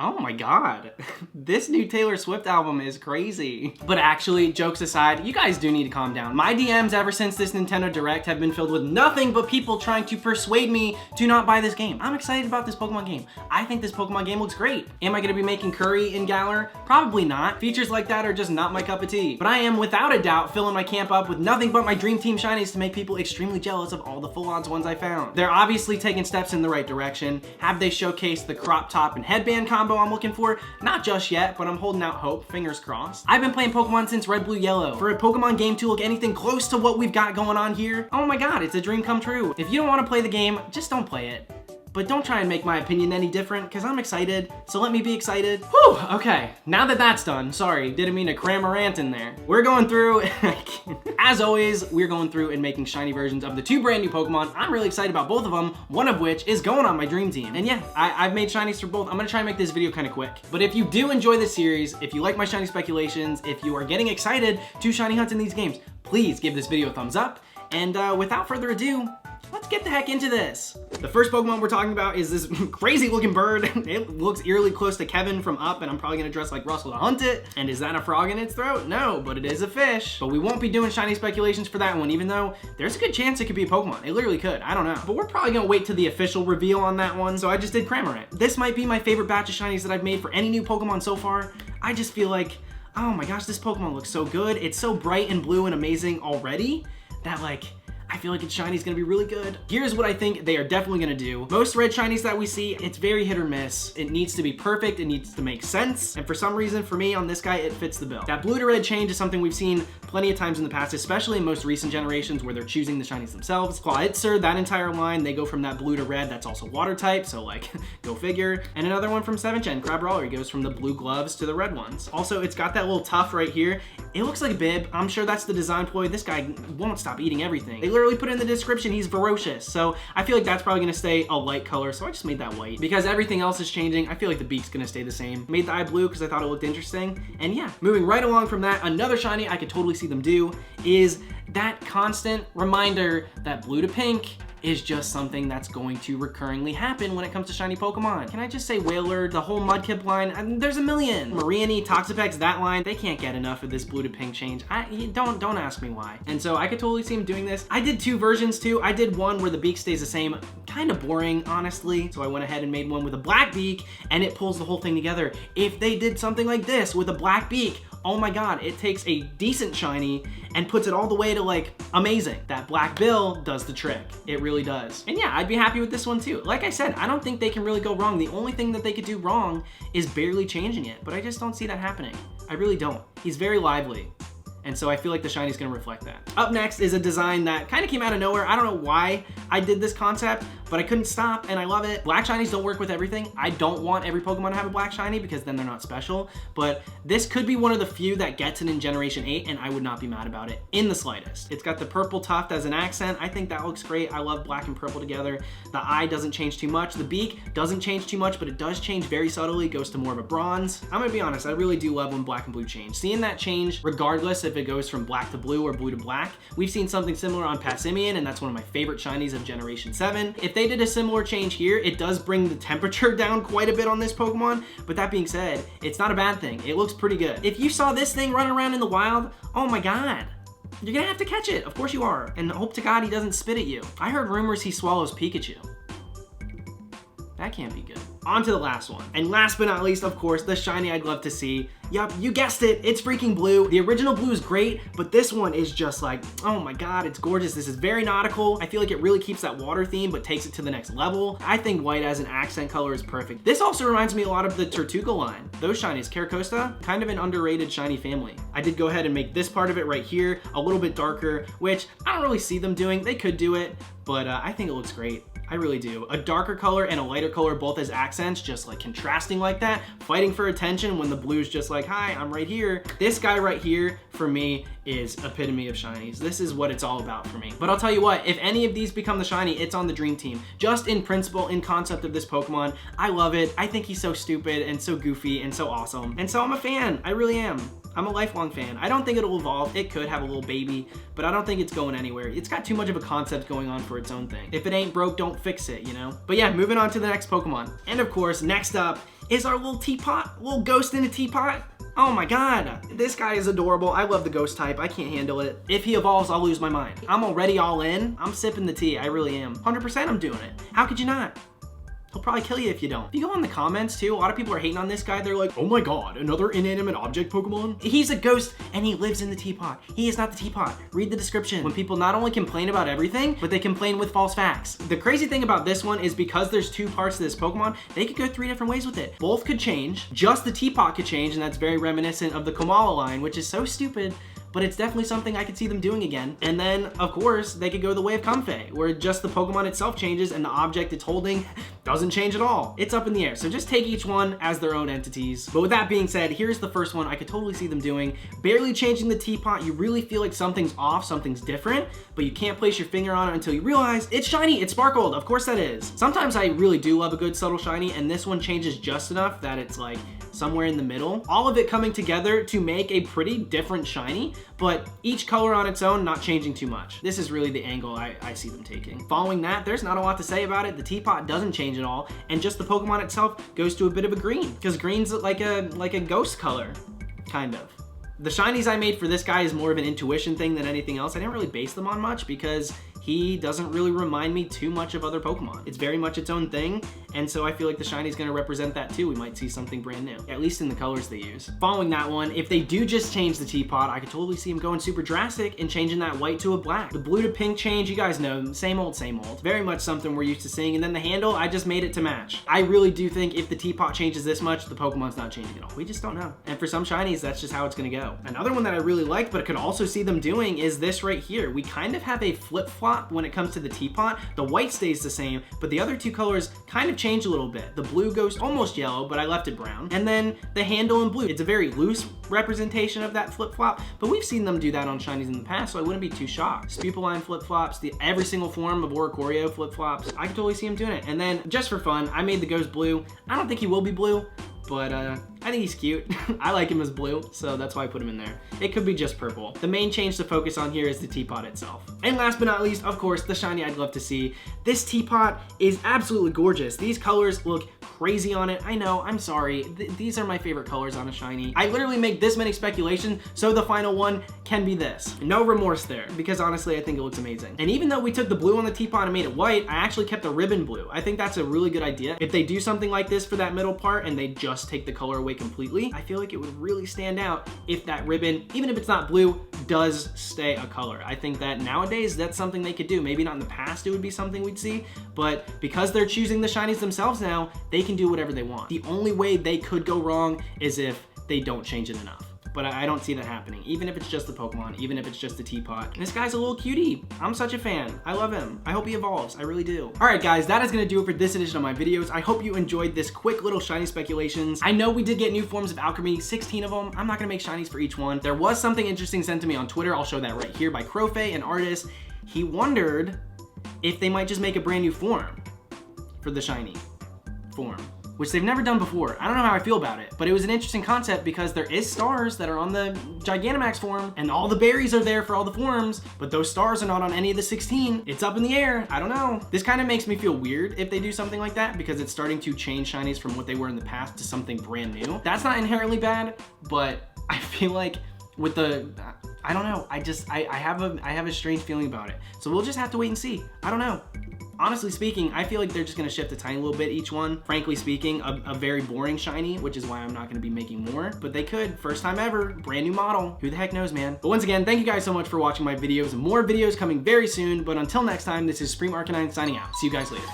Oh my god, this new Taylor Swift album is crazy. But actually, jokes aside, you guys do need to calm down. My DMs ever since this Nintendo Direct have been filled with nothing but people trying to persuade me to not buy this game. I'm excited about this Pokemon game. I think this Pokemon game looks great. Am I gonna be making curry in Galar? Probably not. Features like that are just not my cup of tea. But I am without a doubt filling my camp up with nothing but my Dream Team Shinies to make people extremely jealous of all the full odds ones I found. They're obviously taking steps in the right direction. Have they showcased the crop top and headband combo I'm looking for? Not just yet, but I'm holding out hope, fingers crossed. I've been playing Pokemon since Red, Blue, Yellow. For a Pokemon game to look anything close to what we've got going on here, oh my god, it's a dream come true. If you don't want to play the game, just don't play it. But don't try and make my opinion any different, because I'm excited, so let me be excited. Whew, okay, now that that's done, sorry, didn't mean to Cramorant in there. We're going through, as always, we're going through and making shiny versions of the 2 brand new Pokemon. I'm really excited about both of them, one of which is going on my Dream Team. And yeah, I've made shinies for both. I'm gonna try and make this video kind of quick. But if you do enjoy this series, if you like my shiny speculations, if you are getting excited to shiny hunt in these games, please give this video a thumbs up. And without further ado, let's get the heck into this. The first Pokemon we're talking about is this crazy looking bird. It looks eerily close to Kevin from Up, and I'm probably gonna dress like Russell to hunt it. And is that a frog in its throat? No, but it is a fish. But we won't be doing shiny speculations for that one, even though there's a good chance it could be a Pokemon. It literally could, I don't know. But we're probably gonna wait till the official reveal on that one, so I just did Cramorant. This might be my favorite batch of shinies that I've made for any new Pokemon so far. I just feel like, oh my gosh, this Pokemon looks so good. It's so bright and blue and amazing already that like, I feel like its shiny's gonna be really good. Here's what I think they are definitely gonna do. Most red shinies that we see, it's very hit or miss. It needs to be perfect, it needs to make sense, and for some reason, for me, on this guy, it fits the bill. That blue to red change is something we've seen plenty of times in the past, especially in most recent generations where they're choosing the shinies themselves. Clawitzer, that entire line, they go from that blue to red, that's also water type, so like, go figure. And another one from 7th gen, Crabrawler, he goes from the blue gloves to the red ones. Also, it's got that little tuft right here. It looks like a bib. I'm sure that's the design ploy. This guy won't stop eating everything. They literally put in the description, he's ferocious. So I feel like that's probably gonna stay a light color, so I just made that white. Because everything else is changing, I feel like the beak's gonna stay the same. Made the eye blue because I thought it looked interesting. And yeah, moving right along from that, another shiny I could totally see them do is that constant reminder that blue to pink is just something that's going to recurringly happen when it comes to shiny Pokemon. Can I just say Whaler, the whole Mudkip line? I mean, there's a million. Mariani, Toxapex, that line, they can't get enough of this blue to pink change. Don't ask me why. And so I could totally see him doing this. I did 2 versions too. I did one where the beak stays the same, kind of boring, honestly. So I went ahead and made one with a black beak and it pulls the whole thing together. If they did something like this with a black beak, oh my god, it takes a decent shiny and puts it all the way to like amazing. That black bill does the trick. It really does. And yeah, I'd be happy with this one too. Like I said, I don't think they can really go wrong. The only thing that they could do wrong is barely changing it, but I just don't see that happening. I really don't. He's very lively. And so I feel like the shiny's gonna reflect that. Up next is a design that kind of came out of nowhere. I don't know why I did this concept, but I couldn't stop and I love it. Black shinies don't work with everything. I don't want every Pokemon to have a black shiny because then they're not special, but this could be one of the few that gets it in Generation 8 and I would not be mad about it in the slightest. It's got the purple tuft as an accent. I think that looks great. I love black and purple together. The eye doesn't change too much. The beak doesn't change too much, but it does change very subtly. It goes to more of a bronze. I'm gonna be honest, I really do love when black and blue change. Seeing that change, regardless if it goes from black to blue or blue to black. We've seen something similar on Passimian, and that's one of my favorite shinies of Generation 7. If they did a similar change here, it does bring the temperature down quite a bit on this Pokemon, but that being said, it's not a bad thing. It looks pretty good. If you saw this thing running around in the wild, oh my god. You're gonna have to catch it. Of course you are. And hope to god he doesn't spit at you. I heard rumors he swallows Pikachu. That can't be good. On to the last one. And last but not least, of course, the shiny I'd love to see. Yup, you guessed it, it's freaking blue. The original blue is great, but this one is just like, oh my god, it's gorgeous. This is very nautical. I feel like it really keeps that water theme, but takes it to the next level. I think white as an accent color is perfect. This also reminds me a lot of the Tortuga line. Those shinies, Caracosta, kind of an underrated shiny family. I did go ahead and make this part of it right here a little bit darker, which I don't really see them doing. They could do it, but I think it looks great. I really do. A darker color and a lighter color both as accents, just like contrasting like that, fighting for attention when the blue's just like, hi, I'm right here. This guy right here, for me, is epitome of shinies. This is what it's all about for me. But I'll tell you what, if any of these become the shiny, it's on the dream team. Just in principle, in concept of this Pokemon, I love it. I think he's so stupid and so goofy and so awesome. And so I'm a fan, I really am. I'm a lifelong fan. I don't think it'll evolve. It could have a little baby, but I don't think it's going anywhere. It's got too much of a concept going on for its own thing. If it ain't broke, don't fix it, you know? But yeah, moving on to the next Pokemon. And of course, next up is our little Teapot, little ghost in a teapot. Oh my god, this guy is adorable. I love the ghost type. I can't handle it. If he evolves, I'll lose my mind. I'm already all in. I'm sipping the tea. I really am. 100% I'm doing it. How could you not? He'll probably kill you if you don't. If you go in the comments too, a lot of people are hating on this guy. They're like, oh my god, another inanimate object Pokemon? He's a ghost and he lives in the teapot. He is not the teapot. Read the description. When people not only complain about everything, but they complain with false facts. The crazy thing about this one is because there's two parts to this Pokemon, they could go 3 different ways with it. Both could change. Just the teapot could change, and that's very reminiscent of the Komala line, which is so stupid, but it's definitely something I could see them doing again. And then, of course, they could go the way of Comfey, where just the Pokemon itself changes and the object it's holding doesn't change at all. It's up in the air, so just take each one as their own entities. But with that being said, here's the first one I could totally see them doing. Barely changing the teapot, you really feel like something's off, something's different, but you can't place your finger on it until you realize it's shiny, it's sparkled, of course that is. Sometimes I really do love a good subtle shiny, and this one changes just enough that it's like somewhere in the middle. All of it coming together to make a pretty different shiny, but each color on its own not changing too much. This is really the angle I see them taking. Following that, there's not a lot to say about it. The teapot doesn't change at all, and just the Pokemon itself goes to a bit of a green, because green's like a ghost color, kind of. The shinies I made for this guy is more of an intuition thing than anything else. I didn't really base them on much because he doesn't really remind me too much of other Pokemon. It's very much its own thing, and so I feel like the shiny is gonna represent that too. We might see something brand new, at least in the colors they use. Following that one, if they do just change the teapot, I could totally see him going super drastic and changing that white to a black. The blue to pink change, you guys know, same old, same old. Very much something we're used to seeing, and then the handle, I just made it to match. I really do think if the teapot changes this much, the Pokemon's not changing at all. We just don't know. And for some shinies, that's just how it's gonna go. Another one that I really like, but I could also see them doing is this right here. We kind of have a flip-flop when it comes to the teapot. The white stays the same, but the other two colors kind of change a little bit. The blue goes almost yellow, but I left it brown. And then the handle in blue. It's a very loose representation of that flip-flop, but we've seen them do that on shinies in the past, so I wouldn't be too shocked. Spupoline flip-flops, every single form of Oricorio flip-flops. I could totally see him doing it. And then just for fun, I made the ghost blue. I don't think he will be blue, but I think he's cute. I like him as blue, so that's why I put him in there. It could be just purple. The main change to focus on here is the teapot itself. And last but not least, of course, the shiny I'd love to see. This teapot is absolutely gorgeous. These colors look crazy on it. I know, I'm sorry. These are my favorite colors on a shiny. I literally make this many speculations, so the final one can be this. No remorse there, because honestly, I think it looks amazing. And even though we took the blue on the teapot and made it white, I actually kept the ribbon blue. I think that's a really good idea. If they do something like this for that middle part and they just take the color away completely, I feel like it would really stand out if that ribbon, even if it's not blue, does stay a color. I think that nowadays that's something they could do. Maybe not in the past it would be something we'd see, but because they're choosing the shinies themselves now, they can do whatever they want. The only way they could go wrong is if they don't change it enough. But I don't see that happening, even if it's just the Pokemon, even if it's just the teapot. And this guy's a little cutie. I'm such a fan. I love him. I hope he evolves. I really do. All right, guys, that is gonna do it for this edition of my videos. I hope you enjoyed this quick little shiny speculations. I know we did get new forms of alchemy, 16 of them. I'm not gonna make shinies for each one. There was something interesting sent to me on Twitter. I'll show that right here by Crowfey, an artist. He wondered if they might just make a brand new form for the shiny form, which they've never done before. I don't know how I feel about it, but it was an interesting concept because there is stars that are on the Gigantamax form, and all the berries are there for all the forms, but those stars are not on any of the 16. It's up in the air. I don't know. This kind of makes me feel weird if they do something like that because it's starting to change shinies from what they were in the past to something brand new. That's not inherently bad, but I feel like with the, I don't know. I have a strange feeling about it. So we'll just have to wait and see. I don't know. Honestly speaking, I feel like they're just gonna shift a tiny little bit each one. Frankly speaking, a very boring shiny, which is why I'm not gonna be making more, but they could. First time ever, brand new model. Who the heck knows, man? But once again, thank you guys so much for watching my videos. More videos coming very soon, but until next time, this is Supreme Arcanine signing out. See you guys later.